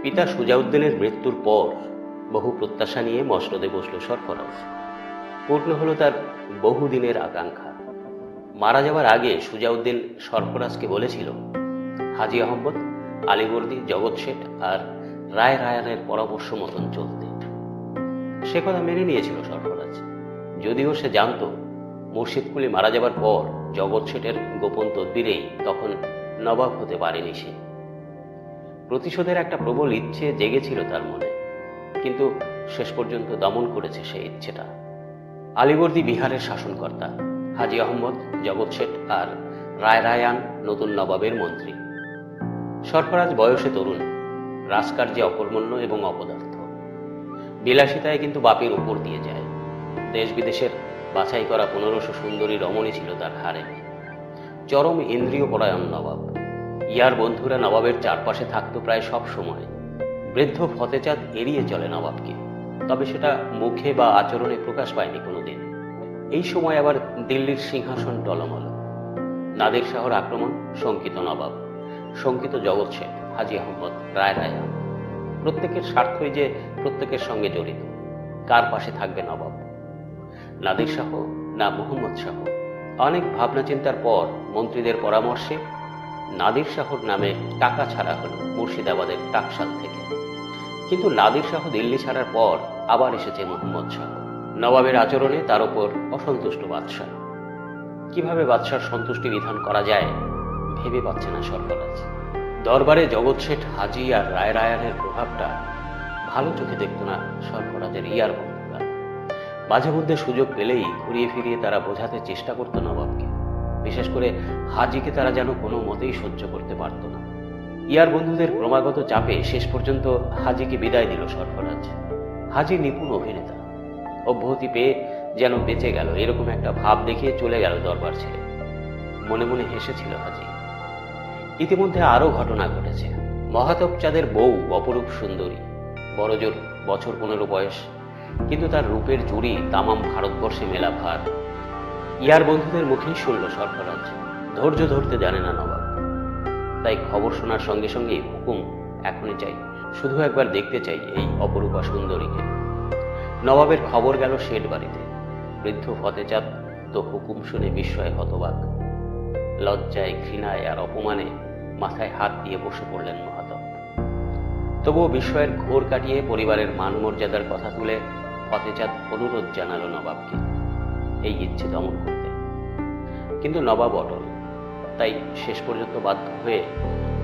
পিতা সুজাউদ্দিনের মৃত্যুর পর বহু প্রত্যাশা নিয়ে মসনদে বসল সরফরাজ। পূর্ণ হলো তার বহুদিনের আকাঙ্ক্ষা। মারা যাওয়ার আগে সুজাউদ্দিন সরফরাজকে বলেছিল, হাজী আহমদ, আলীবর্দী, জগৎ শেঠ আর রায় রায়ানের পরামর্শ মতন চলতে। সে কথা মেনে নিয়েছিল সরফরাজ, যদিও সে জানত মুর্শিদকুলি মারা যাবার পর জগৎ শেঠের গোপন তদবিরেই তখন নবাব হতে পারেনি সে। প্রতিশোধের একটা প্রবল ইচ্ছে জেগেছিল তার মনে, কিন্তু শেষ পর্যন্ত দমন করেছে সেই ইচ্ছেটা। আলীবর্দী বিহারের শাসনকর্তা, হাজী আহমদ, জগৎ শেঠ আর রায় রায়ান নতুন নবাবের মন্ত্রী। সরফরাজ বয়সে তরুণ, রাজকার্যে অকর্মণ্য এবং অপদার্থ। বিলাসিতায় কিন্তু বাপের উপর দিয়ে যায়। দেশ বিদেশের বাছাই করা 1500 সুন্দরী রমণী ছিল তার হারে। চরম ইন্দ্রিয় পরায়ণ নবাব। ইয়ার বন্ধুরা নবাবের চারপাশে থাকত প্রায় সব সময়। বৃদ্ধ ফতেচাঁদ এড়িয়ে চলে নবাবকে, তবে সেটা মুখে বা আচরণে প্রকাশ পায়নি কোনোদিন। এই সময় আবার দিল্লির সিংহাসন টলমল। নাদের শাহর আক্রমণ, শঙ্কিত নবাব, শঙ্কিত জগৎ শেঠ, হাজী আহমদ, রায় রায়া। প্রত্যেকের স্বার্থই যে প্রত্যেকের সঙ্গে জড়িত। কার পাশে থাকবে নবাব? নাদের শাহ না মুহাম্মদ শাহ? অনেক ভাবনা চিন্তার পর মন্ত্রীদের পরামর্শে নাদির শাহর নামে টাকা ছাড়া হলো মুর্শিদাবাদের টাকশাল থেকে। কিন্তু নাদির শাহ দিল্লি ছাড়ার পর আবার এসেছে মুহাম্মদ শাহ। নবাবের আচরণে তার উপর অসন্তুষ্ট বাদশাহ। কিভাবে বাদশার সন্তুষ্টি বিধান করা যায় ভেবে পাচ্ছে না সরফরাজ। দরবারে জগৎ শেঠ, হাজী আর রায় রায়ানের প্রভাবটা ভালো চোখে দেখত না সরফরাজের ইয়ার বন্ধুরা। মাঝে মধ্যে সুযোগ পেলেই ঘুরিয়ে ফিরিয়ে তারা বোঝাতে চেষ্টা করত নবাবকে। বিশেষ করে হাজীকে তারা যেন কোনো মতেই সহ্য করতে পারত না। ইয়ার বন্ধুদের ক্রমাগত চাপে শেষ পর্যন্ত হাজীকে বিদায় দিল সরফরাজ। হাজী নিপুণ অভিনেতা, অব্যাহতি পেয়ে যেন বেঁচে গেল এরকম একটা ভাব দেখিয়ে চলে গেল দরবার ছেড়ে। মনে মনে হেসেছিল হাজী। ইতিমধ্যে আরো ঘটনা ঘটেছে। মহাতব চাঁদের বউ অপরূপ সুন্দরী, বড়জোর বছর 15 বয়স, কিন্তু তার রূপের জুড়ি তামাম ভারতবর্ষে মেলা ভার। ইয়ার বন্ধুদের মুখেই শুনল সরফরাজ, ধৈর্য ধরতে জানে না নবাব। তাই খবর শোনার সঙ্গে সঙ্গেই হুকুম, এখনই চাই, শুধু একবার দেখতে চাই এই অপরূপা সুন্দরীকে। নবাবের খবর গেল শেঠ বাড়িতে। বৃদ্ধ ফতেচাঁদ তো হুকুম শুনে বিস্ময়ে হতবাক। লজ্জায়, ঘৃণায় আর অপমানে মাথায় হাত দিয়ে বসে পড়লেন মহাতব। তবুও বিস্ময়ের ঘোর কাটিয়ে পরিবারের মান মর্যাদার কথা তুলে ফতেচাঁদ অনুরোধ জানালো নবাবকে এই ইচ্ছে দমন করতে। কিন্তু নবাব অটল। তাই শেষ পর্যন্ত বাধ্য হয়ে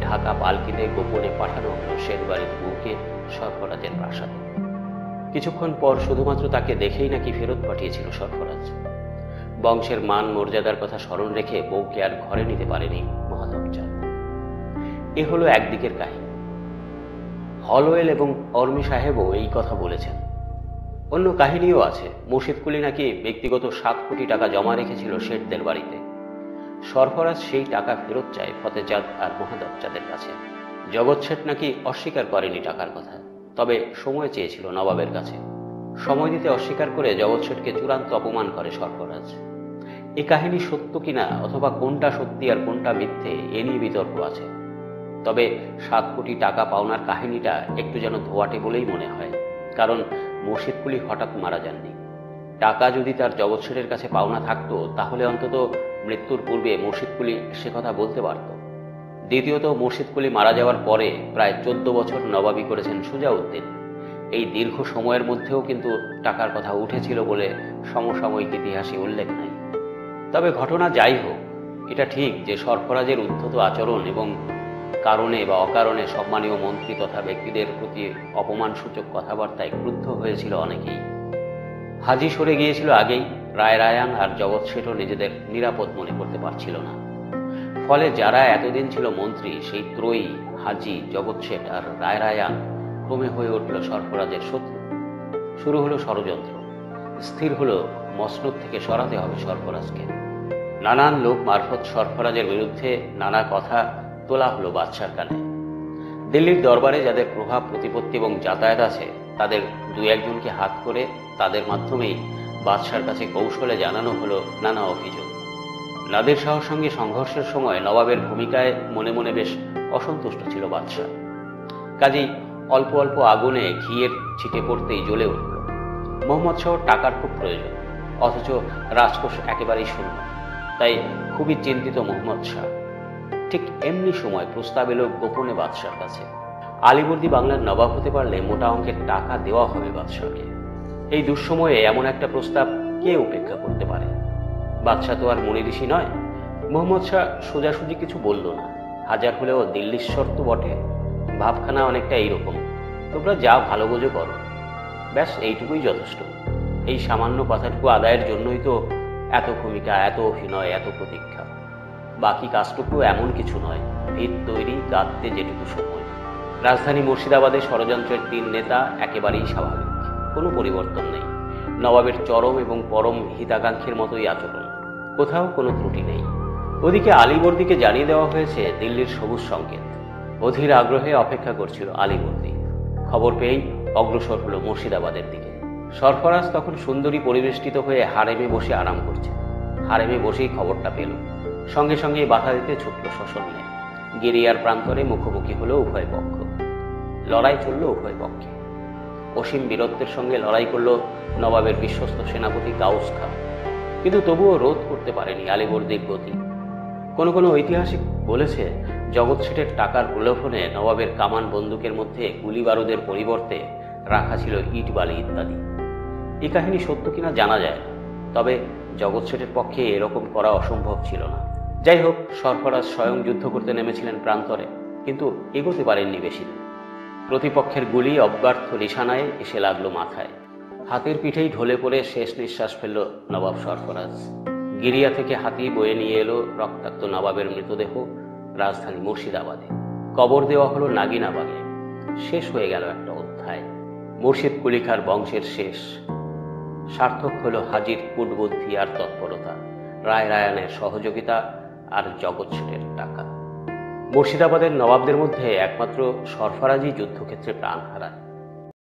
ঢাকা পালকিতে গোপনে পাঠানো হলো শেঠ বাড়ির বউকে সরফরাজের প্রাসাদে। কিছুক্ষণ পর শুধুমাত্র তাকে দেখেই নাকি ফেরত পাঠিয়েছিল সরফরাজ। বংশের মান মর্যাদার কথা স্মরণ রেখে বউকে আর ঘরে নিতে পারেনি মহাতব চাঁদ। এ হলো একদিকের কাহিনী। হলওয়েল এবং অর্মি সাহেবও এই কথা বলেছেন। অন্য কাহিনীও আছে। মুর্শিদকুলি নাকি ব্যক্তিগত 7 কোটি টাকা জমা রেখেছিল শেঠদের বাড়িতে। সরফরাজ সেই টাকা ফেরত চায় ফতেচাঁদ আর মহাতব চাঁদের কাছে। জগৎ শেঠ নাকি অস্বীকার করেনি টাকার কথা, তবে সময় চেয়েছিল নবাবের কাছে। সময় দিতে অস্বীকার করে জগৎ শেঠকে চূড়ান্ত অপমান করে সরফরাজ। এই কাহিনী সত্য কিনা অথবা কোনটা সত্যি আর কোনটা মিথ্যে এ নিয়ে বিতর্ক আছে। তবে 7 কোটি টাকা পাওনার কাহিনীটা একটু যেন ধোয়াটে বলেই মনে হয়, কারণ মুর্শিদকুলি হঠাৎ মারা যাননি। টাকা যদি তার জগৎ শেঠের কাছে পাওনা থাকতো তাহলে অন্তত মৃত্যুর পূর্বে মুর্শিদকুলি সে কথা বলতে পারত। দ্বিতীয়ত, মুর্শিদকুলি মারা যাওয়ার পরে প্রায় 14 বছর নবাবি করেছেন সুজাউদ্দিন। এই দীর্ঘ সময়ের মধ্যেও কিন্তু টাকার কথা উঠেছিল বলে সমসাময়িক ইতিহাসে উল্লেখ নাই। তবে ঘটনা যাই হোক, এটা ঠিক যে সরফরাজের উদ্ধত আচরণ এবং কারণে বা অকারণে সম্মানীয় মন্ত্রী তথা ব্যক্তিদের প্রতি অপমানসূচক কথাবার্তায় ক্রুদ্ধ হয়েছিল অনেকেই। হাজী সরে গিয়েছিল আগেই। রায় রায়ান আর জগৎ শেঠও নিজেদের নিরাপদ মনে করতে পারছিল না। ফলে যারা এতদিন ছিল মন্ত্রী, সেই ত্রয়ী হাজী, জগৎ শেঠ আর রায় রায়ান ক্রমে হয়ে উঠল সরফরাজের শত্রু। শুরু হলো ষড়যন্ত্র। স্থির হলো মসনদ থেকে সরাতে হবে সরফরাজকে। নানান লোক মারফত সরফরাজের বিরুদ্ধে নানা কথা তোলা হলো বাদশার কানে। দিল্লির দরবারে যাদের প্রভাব, প্রতিপত্তি এবং যাতায়াত আছে তাদের 2-1 জনকে হাত করে তাদের মাধ্যমেই বাদশার কাছে কৌশলে জানানো হলো নানা অভিযোগ। নাদের শাহর সঙ্গে সংঘর্ষের সময় নবাবের ভূমিকায় মনে মনে বেশ অসন্তুষ্ট ছিল বাদশাহ। কাজেই অল্প অল্প আগুনে ঘিয়ের ছিটে পড়তেই জ্বলে উঠল। মোহাম্মদ শাহর টাকার খুব প্রয়োজন, অথচ রাজকোষ একেবারেই শূন্য। তাই খুবই চিন্তিত মোহাম্মদ শাহ। ঠিক এমনি সময় প্রস্তাব এলো গোপনে বাদশার কাছে। আলীবর্দী বাংলার নবাব হতে পারলে মোটা অঙ্কের টাকা দেওয়া হবে বাদশাকে। এই দুঃসময়ে এমন একটা প্রস্তাব কে উপেক্ষা করতে পারে? বাদশাহ তো আর মুনি ঋষি নয়। মোহাম্মদ শাহ সোজাসুজি কিছু বলল না। হাজার হলেও দিল্লির শর্ত বটে। ভাবখানা অনেকটা এইরকম, তোমরা যা ভালো বোঝো করো, ব্যাস এইটুকুই যথেষ্ট। এই সামান্য কথাটুকু আদায়ের জন্যই তো এত ভূমিকা, এত অভিনয়, এত প্রতীক্ষা। বাকি কাজটুকু এমন কিছু নয়, ভিত তৈরি, গাঁথতে যেটুকু সময়। রাজধানী মুর্শিদাবাদে ষড়যন্ত্রের 3 নেতা একেবারেই স্বাভাবিক, কোনো পরিবর্তন নেই। নবাবের চরম এবং পরম হিতাকাঙ্ক্ষীর মতোই আচরণ, কোথাও কোনো ত্রুটি নেই। ওদিকে আলীবর্দীকে জানিয়ে দেওয়া হয়েছে দিল্লির সবুজ সংকেত। অধীর আগ্রহে অপেক্ষা করছিল আলীবর্দী। খবর পেয়েই অগ্রসর হলো মুর্শিদাবাদের দিকে। সরফরাজ তখন সুন্দরী পরিবেষ্টিত হয়ে হারেমে বসে আরাম করছে। হারেমে বসেই খবরটা পেল। সঙ্গে সঙ্গেই বাধা দিতে ছুটল সশরীরে। গিরিয়ার প্রান্তরে মুখোমুখি হলো উভয় পক্ষ। লড়াই চলল উভয় পক্ষে। অসীম বীরত্বের সঙ্গে লড়াই করল নবাবের বিশ্বস্ত সেনাপতি গাউস খান, কিন্তু তবুও রোধ করতে পারেনি আলীবর্দীর গতি। কোনো কোনো ঐতিহাসিক বলেছে, জগৎ শেঠের টাকার প্রলোভনে নবাবের কামান বন্দুকের মধ্যে গুলি বারুদের পরিবর্তে রাখা ছিল ইট বালি ইত্যাদি। এই কাহিনী সত্য কিনা জানা যায় না, তবে জগৎ শেঠের পক্ষে এরকম করা অসম্ভব ছিল না। যাই হোক, সরফরাজ স্বয়ং যুদ্ধ করতে নেমেছিলেন প্রান্তরে, কিন্তু এগোতে পারেননি বেশি দূর। প্রতিপক্ষের গুলি অব্যর্থ নিশানায় এসে লাগলো মাথায়। হাতের পিঠেই ঢলে পড়ে শেষ নিঃশ্বাস ফেলল নবাব সরফরাজ। গিরিয়া থেকে হাতি বয়ে নিয়ে এলো রক্তাক্ত নবাবের মৃতদেহ রাজধানী মুর্শিদাবাদে। কবর দেওয়া হলো নাগিনাবাগে। শেষ হয়ে গেল একটা অধ্যায়। মুর্শিদ কুলিখার বংশের শেষ। সার্থক হলো হাজির কূটবুদ্ধি আর তৎপরতা, রায় রায়ানের সহযোগিতা আর জগৎ শেঠের টাকা। মুর্শিদাবাদের নবাবদের মধ্যে একমাত্র সরফরাজই যুদ্ধক্ষেত্রে প্রাণ হারায়।